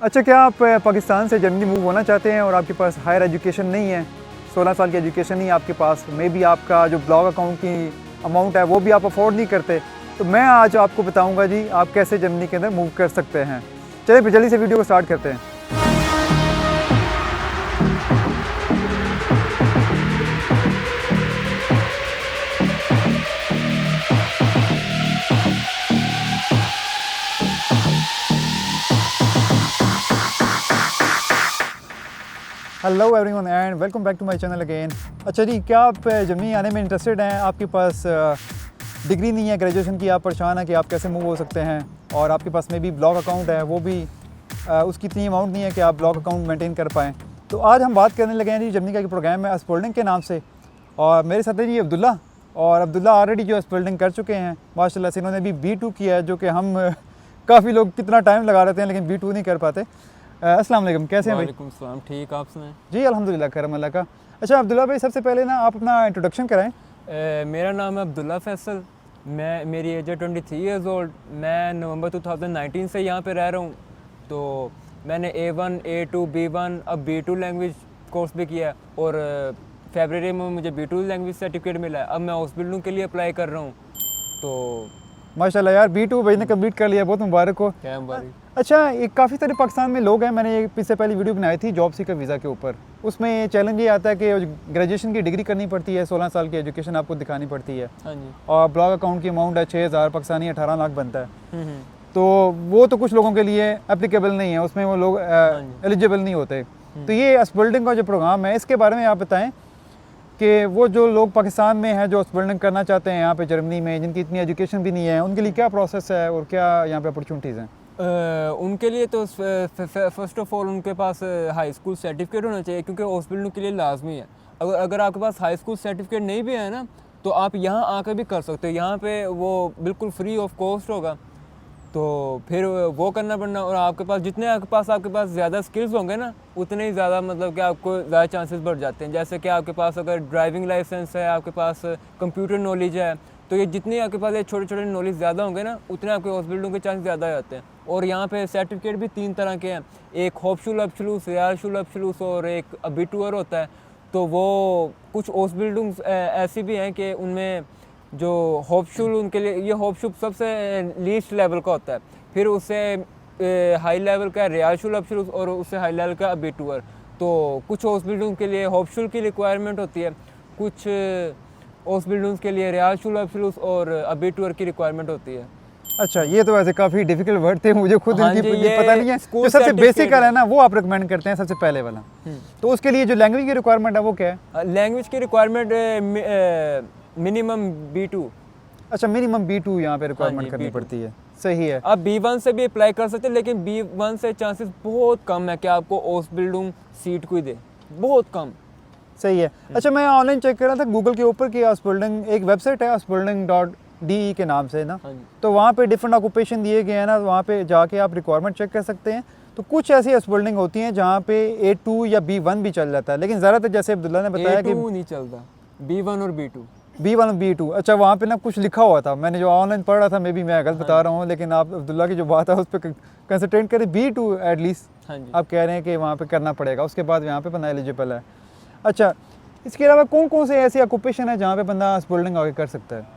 अच्छा, क्या आप पाकिस्तान से जर्मनी मूव होना चाहते हैं और आपके पास हायर एजुकेशन नहीं है, 16 साल की एजुकेशन नहीं है आपके पास, मे बी आपका जो ब्लॉग अकाउंट की अमाउंट है वो भी आप अफोर्ड नहीं करते, तो मैं आज आपको बताऊंगा जी आप कैसे जर्मनी के अंदर मूव कर सकते हैं। चलिए फिर जल्दी से वीडियो को स्टार्ट करते हैं। Hello everyone and welcome back to my channel again. अच्छा जी, क्या आप जर्मनी आने में इंटरेस्टेड हैं? आपके पास डिग्री नहीं है ग्रेजुएशन की, आप परेशान हैं कि आप कैसे मूव हो सकते हैं, और आपके पास में भी ब्लॉग अकाउंट है, वो भी उसकी इतनी अमाउंट नहीं है कि आप ब्लॉग अकाउंट मेंटेन कर पाएँ। तो आज हम बात करने लगे हैं जी जर्मनी का एक प्रोग्राम है अस्पोल्डिंग के नाम से, और मेरे साथ है जी अब्दुल्ला, और अब्दुल्ला ऑलरेडी जो अस्पोल्डिंग कर चुके हैं माशाल्लाह से। इन्होंने अभी B2 किया है, जो कि हम काफ़ी लोग कितना टाइम लगा रहते हैं लेकिन B2 नहीं कर पाते। अस्सलाम वालेकुम, कैसे हैं भाई? वालेकुम सलाम, ठीक आप सुनाएं? जी अल्हम्दुलिल्लाह, करम अल्लाह का। अच्छा अब्दुल्ला भाई, सबसे पहले ना आप अपना इंट्रोडक्शन कराएं। मेरा नाम है अब्दुल्ला फैसल, मेरी एज है 23 ईयर्स ओल्ड। मैं नवंबर 2019 से यहाँ पे रह रहा हूँ। तो मैंने A1, A2, B1 अब B2 लैंग्वेज कोर्स भी किया है, और फरवरी में मुझे B2 लैंग्वेज सर्टिफिकेट मिला है। अब मैं हॉस्पिटलों के लिए अप्लाई कर रहा हूँ। तो माशाल्लाह यार, B2 भाई ने कंप्लीट कर लिया, बहुत मुबारक हो। क्या मुबारक। अच्छा, एक काफ़ी सारे पाकिस्तान में लोग हैं, मैंने इससे पहले वीडियो बनाई थी जॉब सीकर वीज़ा के ऊपर। उसमें चैलेंज ये आता है कि ग्रेजुएशन की डिग्री करनी पड़ती है, 16 साल की एजुकेशन आपको दिखानी पड़ती है, हाँ जी। और ब्लॉग अकाउंट की अमाउंट है 6000 पाकिस्तानी, 18 लाख बनता है। तो वो तो कुछ लोगों के लिए एप्लीकेबल नहीं है, उसमें वो लोग एलिजिबल नहीं होते। तो ये अस्पोल्डिंग का जो प्रोग्राम है, इसके बारे में आप बताएं कि वो जो लोग पाकिस्तान में हैं जो अस्पोल्डिंग करना चाहते हैं यहाँ पे जर्मनी में, जिनकी इतनी एजुकेशन भी नहीं है, उनके लिए क्या प्रोसेस है और क्या यहाँ पे अपॉर्चुनिटीज़ हैं? उनके लिए तो फर्स्ट ऑफ ऑल उनके पास हाई स्कूल सर्टिफिकेट होना चाहिए, क्योंकि हॉस्पिटल के लिए लाजमी है। अगर आपके पास हाई स्कूल सर्टिफिकेट नहीं भी है ना, तो आप यहाँ आकर भी कर सकते हो। यहाँ पे वो बिल्कुल फ्री ऑफ कॉस्ट होगा, तो फिर वो करना पड़ना। और आपके पास ज़्यादा स्किल्स होंगे ना, उतने ही ज़्यादा मतलब कि आपको ज़्यादा चांसेस बढ़ जाते हैं। जैसे कि आपके पास अगर ड्राइविंग लाइसेंस है, आपके पास कंप्यूटर नॉलेज है, तो ये जितनी आपके पास ये छोटे छोटे नॉलेज ज़्यादा होंगे ना, उतने आपके हॉस्पिटलों के चांस ज़्यादा जाते हैं। और यहाँ पे सर्टिफिकेट भी 3 तरह के हैं, एक होपशुल अब्सलूस, रियालशुल अब्सलूस और एक अबिटूअर होता है। तो वो कुछ हॉस्पिटल्स ऐसी भी हैं कि उनमें जो होपशुल, उनके लिए ये होपशुल सबसे लीस्ट लेवल का होता है, फिर उससे हाई लेवल का रियालशुल अब्सलूस, और उससे हाई लेवल का अबिटूअर। तो कुछ हॉस्पिटलों के लिए होपशुल की रिक्वायरमेंट होती है, कुछ हॉस्पिटल्स के लिए रियालशुल अब्सलूस और अबिटूअर की रिक्वायरमेंट होती है। अच्छा, ये तो वैसे काफ़ी डिफिकल्ट वर्ड थे, मुझे खुद हाँ इनकी जी, ये पता नहीं है। स्कूल जो सबसे बेसिक सर्टिफिकेट है ना, वो आप रिकमेंड करते हैं सबसे पहले वाला। तो उसके लिए जो लैंग्वेज की रिक्वायरमेंट है वो क्या है? लैंग्वेज की रिक्वायरमेंट मिनिमम B2। अच्छा, मिनिमम B2 यहाँ पे हाँ रिक्वायरमेंट जी, करनी B2। पड़ती है, सही है। आप B1 से भी अप्लाई कर सकते हैं, लेकिन B1 से चांसेस बहुत कम है कि आपको हॉस्पिटल सीट कोई दे, बहुत कम। सही है। अच्छा, मैं ऑनलाइन चेक कर रहा था गूगल के ऊपर कि अस्पोल्डिंग एक वेबसाइट है अस्पोल्डिंग.de के नाम से ना, हाँ जी। तो वहाँ पे डिफरेंट ऑक्यूपेशन दिए गए हैं ना, वहाँ पे जाके आप रिक्वायरमेंट चेक कर सकते हैं। तो कुछ ऐसी अस्पोल्डिंग होती हैं जहाँ पे A2 या B1 भी चल जाता है, लेकिन ज़्यादातर जैसे अब्दुल्ला ने बताया कि A2 नहीं चलता, B1 और B2। B1 और B2। अच्छा, वहाँ पे ना कुछ लिखा हुआ था, मैंने जो ऑनलाइन पढ़ रहा था, मे बी मैं गलत बता रहा हूँ, लेकिन आप अब्दुल्ला की जो बात है उस पर कंसंट्रेट करें। B2 एटलीस्ट हाँ जी। आप कह रहे हैं कि वहाँ पे करना पड़ेगा, उसके बाद यहाँ पे बंदा एलिजिबल है। अच्छा, इसके अलावा कौन कौन से ऐसी ऑक्यूपेशन है जहाँ पे बंदा अस्पोल्डिंग आगे कर सकता है?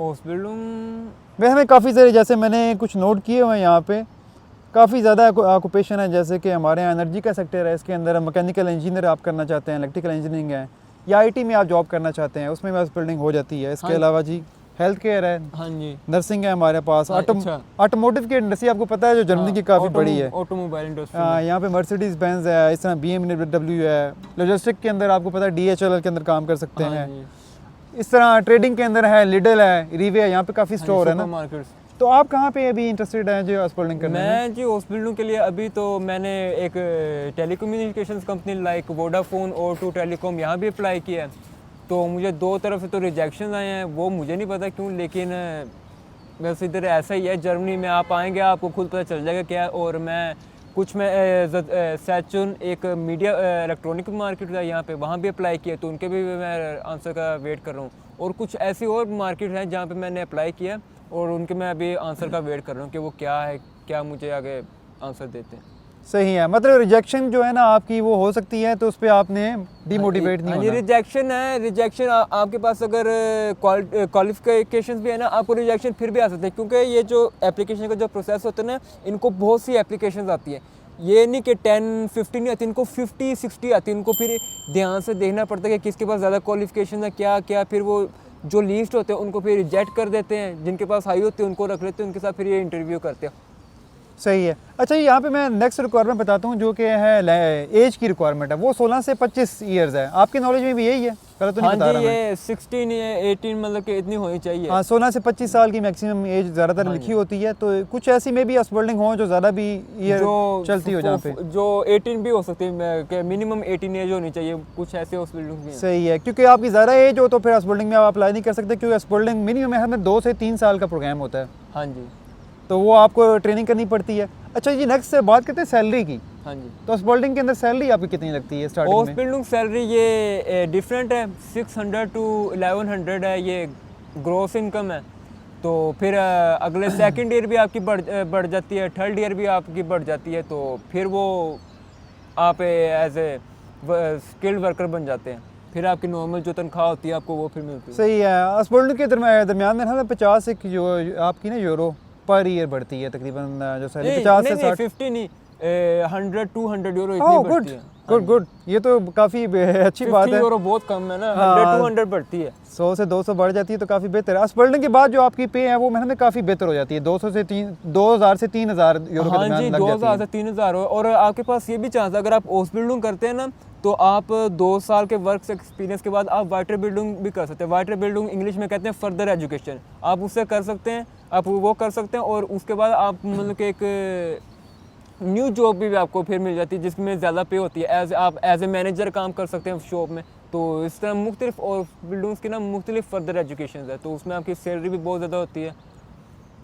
हॉस्पिटल वैसे हमें काफ़ी सारे, जैसे मैंने कुछ नोट किए हुए हैं यहाँ पे, काफ़ी ज़्यादा ऑक्यूपेशन है। जैसे कि हमारे यहाँ एनर्जी का सेक्टर है, इसके अंदर मैकेनिकल इंजीनियर आप करना चाहते हैं, इलेक्ट्रिकल इंजीनियरिंग है, या IT में आप जॉब करना चाहते हैं, उसमें भी अस्पोल्डिंग हो जाती है। इसके अलावा जी हेल्थ केयर है, हाँ जी, नर्सिंग है हमारे पास, अच्छा। ऑटोमोटिव की इंडस्ट्री आपको पता है जो जर्मनी की काफ़ी बड़ी है। Automobile industry. यहाँ पे मर्सिडीज बेंज है, इस तरह BMW है। लॉजिस्टिक के अंदर आपको पता है DHL के अंदर काम कर सकते हैं। इस तरह ट्रेडिंग के अंदर है लिडल है, रिवे है, यहाँ पे काफ़ी स्टोर है ना। मार्केट्स। तो आप कहाँ पे अभी इंटरेस्टेड हैं जो अस्पोल्डिंग करने में? मैं जी हॉस्पिटलों के लिए अभी तो मैंने एक टेलीकम्युनिकेशंस कंपनी लाइक वोडाफोन और O2 टेलीकॉम यहाँ भी अप्लाई किया है। तो मुझे 2 तरफ से तो रिजेक्शन आए हैं, वो मुझे नहीं पता क्यों, लेकिन बस इधर ऐसा ही है। जर्मनी में आप आएंगे आपको खुद पता चल जाएगा क्या है। और मैं सैचुन एक मीडिया इलेक्ट्रॉनिक मार्केट है यहाँ पे, वहाँ भी अप्लाई किया, तो उनके भी मैं आंसर का वेट कर रहा हूँ। और कुछ ऐसी और मार्केट हैं जहाँ पे मैंने अप्लाई किया और उनके मैं अभी आंसर का वेट कर रहा हूँ कि वो क्या है, क्या मुझे आगे आंसर देते हैं। सही है, मतलब रिजेक्शन जो है ना आपकी वो हो सकती है, तो उस पर आपने डिमोटिवेट नहीं हाँ, होना। रिजेक्शन है, रिजेक्शन आपके पास अगर क्वालिफिकेशंस भी है ना, आपको रिजेक्शन फिर भी आ सकता है, क्योंकि ये जो एप्लीकेशन का जो प्रोसेस होता है ना, इनको बहुत सी एप्लीकेशंस आती है। ये नहीं कि 10-15 नहीं आती, इनको 50-60 आती है। इनको फिर ध्यान से देखना पड़ता है कि किसके पास ज़्यादा क्वालिफिकेशन है, क्या क्या, फिर वो जो लीस्ट होते हैं उनको फिर रिजेक्ट कर देते हैं, जिनके पास हाई होती है उनको रख लेते हैं, उनके साथ फिर ये इंटरव्यू करते हैं। सही है। अच्छा, यहाँ पे मैं नेक्स्ट रिक्वायरमेंट बताता हूँ जो कि है एज की रिक्वायरमेंट है, वो 16 से 25 ईयर्स है। आपकी नॉलेज में भी यही है? गलत तो नहीं हाँ बता जी, रहा मैं? ये 16 या 18 मतलब कि इतनी होनी चाहिए। हाँ, 16 से 25 साल की मैक्सिमम एज ज़्यादातर हाँ लिखी जी। होती है, तो कुछ ऐसी में भी हस्बल्डिंग हो जो ज़्यादा भी ईयर जो चलती हो जहाँ पे। जो 18 भी हो सकती है, कि मिनिमम 18 एज होनी चाहिए, कुछ ऐसे हॉस्पिटल भी हैं। सही है, क्योंकि आपकी ज़्यादा एज हो तो फिर हस्बल्डिंग में आप अप्लाई नहीं कर सकते, क्योंकि हस्बल्डिंग मिनिमम है हमें 2 से 3 साल का प्रोग्राम होता है, हाँ जी, तो वो आपको ट्रेनिंग करनी पड़ती है। अच्छा जी, नेक्स्ट से बात करते हैं सैलरी की। हाँ जी। तो हस्बल्डिंग के अंदर सैलरी आपकी कितनी लगती है स्टार्टिंग में? हॉस्पिटल सैलरी ये डिफरेंट है, 600 टू 1100 है, ये ग्रॉस इनकम है। तो फिर अगले सेकंड ईयर भी आपकी बढ़ जाती है, थर्ड ईयर भी आपकी बढ़ जाती है, तो फिर वो आप एज ए स्किल्ड वर्कर बन जाते हैं। फिर आपकी नॉर्मल जो तनख्वाह होती है आपको वो फिर मिलती है। सही है। हस्बल्डिंग के दरमियान में ना 50 एक जो आपकी ना यूरो पर ईयर बढ़ती है तकरीबन, जो सैलरी 50 से 60। 50 नहीं, 100-200 यूरो ओह इतनी बढ़ती है। गुड गुड, ये तो काफ़ी अच्छी बात 50 है। यूरो बहुत कम है ना, हाँ। 100-200 बढ़ती है। 100 से 200 बढ़ जाती है तो काफ़ी बेहतर है। हस्बल्डिंग के बाद जो आपकी पे है वो महीने में काफ़ी बेहतर हो जाती है, 2000 से 3000 यूरो के हाँ दरमियान जी, लग जाती 2000 है। से 3000 हो। और आपके पास ये भी चांस है, अगर आप हाउस बिल्डिंग करते हैं ना, तो आप 2 साल के वर्क एक्सपीरियंस के बाद आप वाटर बिल्डिंग भी कर सकते हैं। वाटर बिल्डिंग इंग्लिश में कहते हैं फर्दर एजुकेशन, आप उससे कर सकते हैं, आप वो कर सकते हैं, और उसके बाद आप मतलब कि एक न्यू जॉब भी आपको फिर मिल जाती है, जिसमें ज़्यादा पे होती है। आप एज ए मैनेजर काम कर सकते हैं शॉप में। तो इस तरह मुख्तलिफ और बिल्डिंग्स की ना मुख्तलिफ फर्दर एजुकेशन है, तो उसमें आपकी सैलरी भी बहुत ज़्यादा होती है।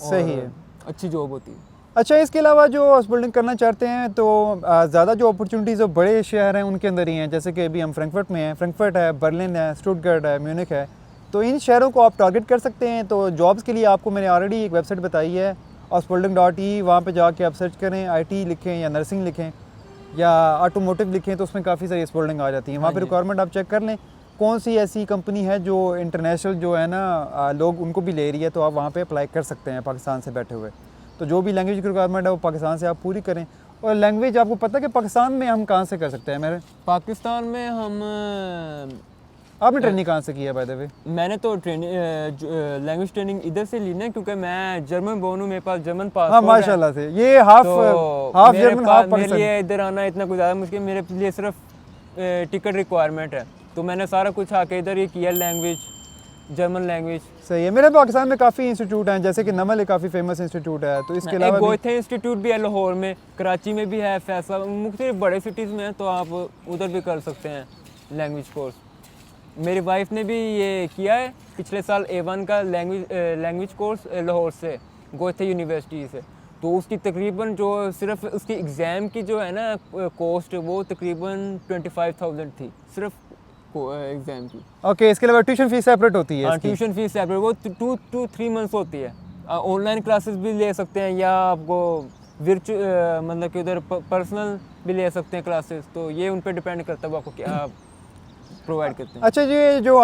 सही है, अच्छी जॉब होती है। अच्छा, इसके अलावा जो हस्बल्डिंग करना चाहते हैं तो ज़्यादा जो अपॉर्चुनिटीज़ जो बड़े शहर हैं उनके अंदर ही हैं, जैसे कि अभी हम फ्रैंकफर्ट में हैं, फ्रैंकफर्ट है, बर्लिन है, स्टुटगार्ट है, म्यूनिख है, तो इन शहरों को आप टारगेट कर सकते हैं। तो जॉब्स के लिए आपको मैंने ऑलरेडी एक वेबसाइट बताई है, hosbuilding.e, वहाँ पे जाके आप सर्च करें, IT लिखें या नर्सिंग लिखें या ऑटोमोटिव लिखें, तो उसमें काफ़ी सारी हस्बल्डिंग आ जाती है। वहाँ पे रिक्वायरमेंट आप चेक कर लें, कौन सी ऐसी कंपनी है जो इंटरनेशनल जो है ना लोग उनको भी ले रही है, तो आप वहाँ पे अप्लाई कर सकते हैं पाकिस्तान से बैठे हुए। तो जो भी लैंग्वेज की रिक्वायरमेंट है वो पाकिस्तान से आप पूरी करें। और लैंग्वेज आपको पता है कि पाकिस्तान में हम कहाँ से कर सकते हैं? मेरे पाकिस्तान में हम आपने ट्रेनिंग कहाँ से की है बाय द वे? मैंने तो लैंग्वेज ट्रेनिंग इधर से ली ना, क्योंकि मैं जर्मन बोर्न हूँ, मेरे पास जर्मन हाँ पासपोर्ट है। माशाल्लाह से, ये हाफ मेरे जर्मन हाफ मेरे पाकिस्तानी। लिए इधर आना इतना कुछ ज़्यादा मुश्किल, मेरे लिए सिर्फ टिकट रिक्वायरमेंट है, तो मैंने सारा कुछ आके इधर ही किया, लैंग्वेज जर्मन लैंग्वेज। सही है। मेरे पाकिस्तान में काफ़ी इंस्टीट्यूट हैं, जैसे कि नमल एक काफ़ी फेमस इंस्टीट्यूट है, तो इसके एक अलावा भी गोइथे इंस्टीट्यूट भी है लाहौर में, कराची में भी है, फैसला, मुख्तलिफ बड़े सिटीज़ में है, तो आप उधर भी कर सकते हैं लैंग्वेज कोर्स। मेरी वाइफ ने भी ये किया है पिछले साल A1 का लैंग्वेज कोर्स लाहौर से, गोइथे यूनिवर्सिटी से। तो उसकी तकरीबन जो सिर्फ उसकी एग्ज़ाम की जो है ना कॉस्ट, वो तकरीबन 25,000 थी सिर्फ एग्ज़ाम की। ओके, इसके अलावा ट्यूशन फीस सेपरेट होती है हाँ, इसकी? ट्यूशन फीस सेपरेट, वो 2-3 मंथ्स होती है। ऑनलाइन क्लासेस भी ले सकते हैं, या आपको मतलब कि उधर पर्सनल भी ले सकते हैं क्लासेस, तो ये उन पर डिपेंड करता है वो आपको क्या प्रोवाइड करते हैं। अच्छा, ये जो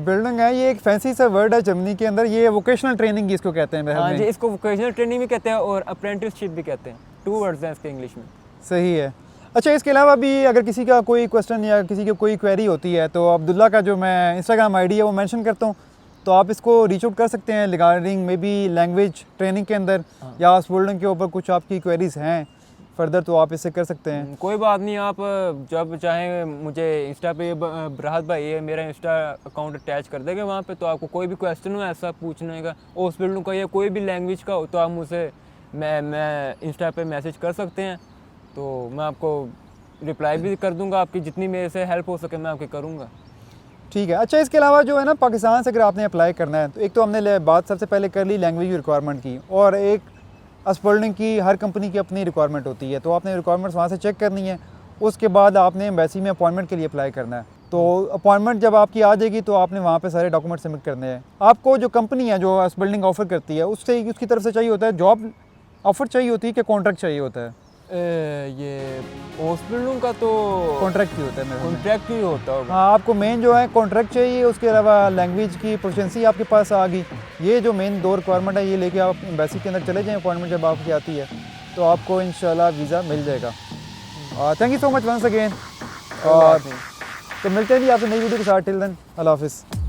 बिल्डिंग है ये एक फैंसी सा वर्ड है जर्मनी के अंदर, ये वोकेशनल ट्रेनिंग इसको कहते हैं हाँ में। जी, इसको वोकेशनल ट्रेनिंग भी कहते हैं और अप्रेंटिसशिप भी कहते हैं, 2 वर्ड्स हैं इसके इंग्लिश में। सही है। अच्छा, इसके अलावा भी अगर किसी का कोई क्वेश्चन या किसी की कोई क्वेरी होती है तो अब्दुल्ला का जो मैं इंस्टाग्राम आईडी है वो मेंशन करता हूँ, तो आप इसको रीच आउट कर सकते हैं regarding may be language training के अंदर, या हस्बल्डिंग के ऊपर कुछ आपकी क्वेरीज हैं फर्दर, तो आप इससे कर सकते हैं। कोई बात नहीं, आप जब चाहें मुझे इंस्टा पे बराहत भाई है मेरा इंस्टा अकाउंट अटैच कर देंगे वहाँ पे, तो आपको कोई भी क्वेश्चन हो ऐसा पूछने का, हॉस्पिटल का या कोई भी लैंग्वेज का हो, तो आप मुझसे मैं इंस्टा पे मैसेज कर सकते हैं, तो मैं आपको रिप्लाई भी कर दूंगा, आपकी जितनी मेरे से हेल्प हो सके मैं आपकी करूँगा। ठीक है। अच्छा, इसके अलावा जो है ना पाकिस्तान से अगर आपने अप्लाई करना है, तो एक तो हमने बात सबसे पहले कर ली लैंग्वेज रिक्वायरमेंट की, और एक हस्बल्डिंग की हर कंपनी की अपनी रिक्वायरमेंट होती है, तो आपने रिक्वायरमेंट्स वहाँ से चेक करनी है। उसके बाद आपने एम्बेसी में अपॉइंटमेंट के लिए अप्लाई करना है, तो अपॉइंटमेंट जब आपकी आ जाएगी तो आपने वहाँ पे सारे डॉक्यूमेंट सबमिट करने हैं। आपको जो कंपनी है जो हस्बल्डिंग ऑफर करती है उससे उसकी तरफ से चाहिए होता है जॉब ऑफ़र चाहिए होती है कि कॉन्ट्रैक्ट चाहिए होता है? ये हॉस्पिटलों का तो कॉन्ट्रैक्ट ही होता है मेरे ख्याल में। कॉन्ट्रैक्ट ही होता होगा। हाँ, आपको मेन जो है कॉन्ट्रैक्ट चाहिए, उसके अलावा लैंग्वेज की प्रोफिशिएंसी आपके पास आ गई। ये जो मेन 2 रिक्वायरमेंट है, ये लेके आप एम्बेसी के अंदर चले जाएँ, अपॉइंटमेंट जब आपकी आती है तो आपको इंशाल्लाह वीज़ा मिल जाएगा। Thank you so much once again, और तो मिलते हैं जी आपसे नई वीडियो के साथ। टिल देन, अल्लाह हाफ़िज़।